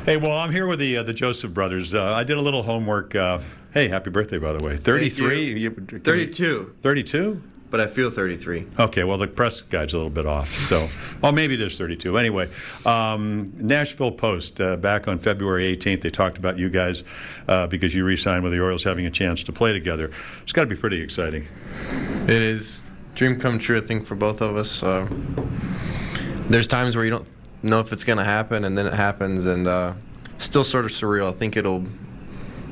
Hey, well, I'm here with the Joseph brothers. I did a little homework. Hey, happy birthday, by the way. 33? 32. 32? But I feel 33. Okay, well, the press guide's a little bit off. So, oh, maybe it is 32. Anyway, Nashville Post, back on February 18th, they talked about you guys because you re-signed with the Orioles, having a chance to play together. It's got to be pretty exciting. It is. Dream come true, I think, for both of us. There's times where you don't know if it's going to happen, and then it happens, and still sort of surreal. I think it'll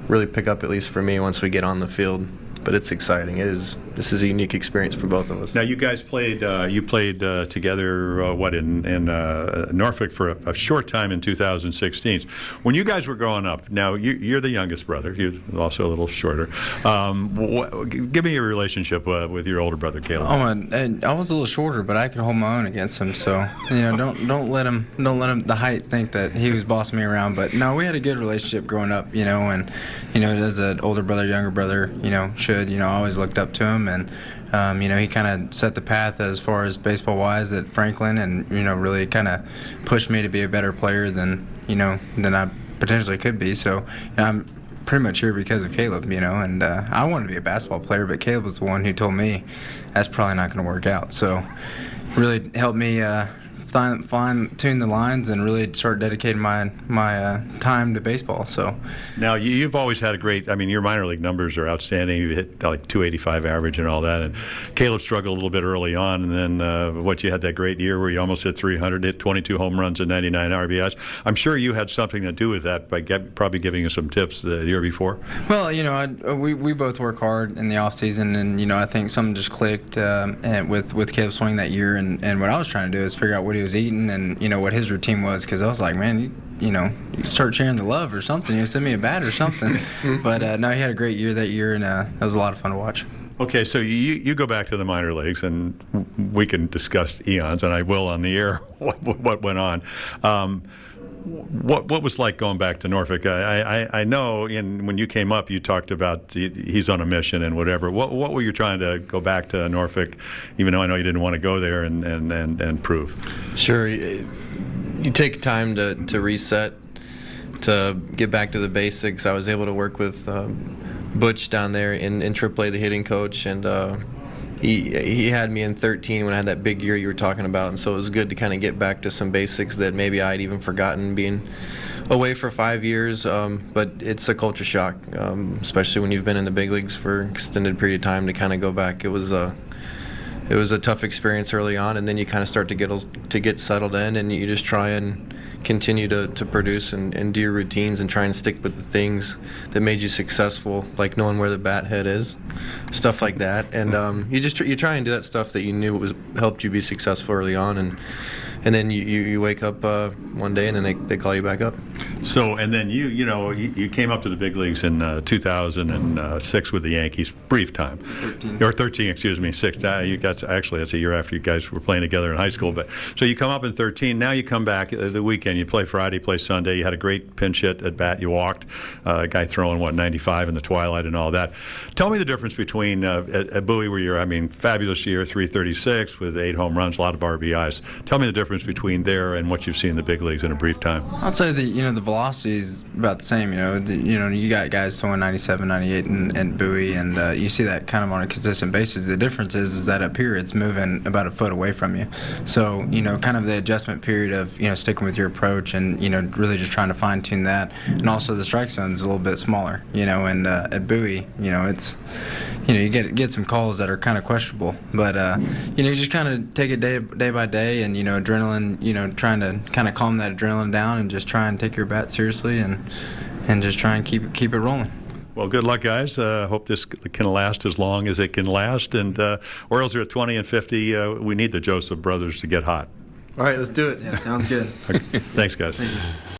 really pick up, at least for me, once we get on the field. But it's exciting. This is a unique experience for both of us. Now, you guys played together, in Norfolk for a short time in 2016. When you guys were growing up, now you're the youngest brother. You're also a little shorter. Give me your relationship with your older brother, Caleb. Oh, and I was a little shorter, but I could hold my own against him. So don't let him the height think that he was bossing me around. But no, we had a good relationship growing up. And as an older brother, younger brother, I always looked up to him, and he kind of set the path as far as baseball-wise at Franklin, and really kind of pushed me to be a better player than I potentially could be. So I'm pretty much here because of Caleb, and I wanted to be a basketball player, but Caleb was the one who told me that's probably not going to work out. So really helped me fine-tune the lines and really start dedicating my time to baseball. So now you've always had a great. Your minor league numbers are outstanding. You hit like 285 average and all that. And Caleb struggled a little bit early on, and then you had that great year where you almost hit 300, hit 22 home runs and 99 RBIs. I'm sure you had something to do with that by probably giving you some tips the year before. Well, we both work hard in the off season, and I think something just clicked with Caleb's swing that year, and what I was trying to do is figure out what he was eating and what his routine was, because I was like, man, you start sharing the love or something. Send me a bat or something. But no, he had a great year that year, and that was a lot of fun to watch. Okay, so you go back to the minor leagues, and we can discuss eons, and I will on the air what went on. What was like going back to Norfolk? I know when you came up, you talked about he's on a mission and whatever. What were you trying to go back to Norfolk, even though I know you didn't want to go there and prove? Sure. You take time to reset, to get back to the basics. I was able to work with Butch down there in AAA, the hitting coach, and he had me in 13 when I had that big year you were talking about, and so it was good to kind of get back to some basics that maybe I'd even forgotten being away for 5 years. But it's a culture shock, especially when you've been in the big leagues for an extended period of time, to kind of go back. It was a tough experience early on, and then you kind of start to get settled in, and you just try and continue to produce and do your routines and try and stick with the things that made you successful, like knowing where the bat head is, stuff like that. And you try and do that stuff that you knew helped you be successful early on, and then you wake up one day and then they call you back up. So, and then you came up to the big leagues in 2006 with the Yankees, brief time. 13, excuse me, 6. You got actually that's a year after you guys were playing together in high school. But so you come up in 13. Now you come back the weekend. You play Friday, play Sunday. You had a great pinch hit at bat. You walked a guy throwing 95 in the twilight and all that. Tell me the difference between at Bowie, where you're fabulous year, 336 with 8 home runs, a lot of RBIs. Tell me the difference between there and what you've seen in the big leagues in a brief time. I'd say the velocity is about the same. You got guys throwing 97, 98 in Bowie, and you see that kind of on a consistent basis. The difference is that up here it's moving about a foot away from you. So kind of the adjustment period of sticking with your approach and really just trying to fine tune that, and also the strike zone is a little bit smaller. And at Bowie, it's you get some calls that are kind of questionable, but you just kind of take it day by day, and adrenaline, trying to kind of calm that adrenaline down and just try and take your bat seriously and just try and keep it rolling. Well, good luck, guys. Hope this can last as long as it can last. And Orioles are at 20 and 50. We need the Joseph brothers to get hot. All right, let's do it. Yeah, sounds good. Okay. Thanks, guys. Thank you.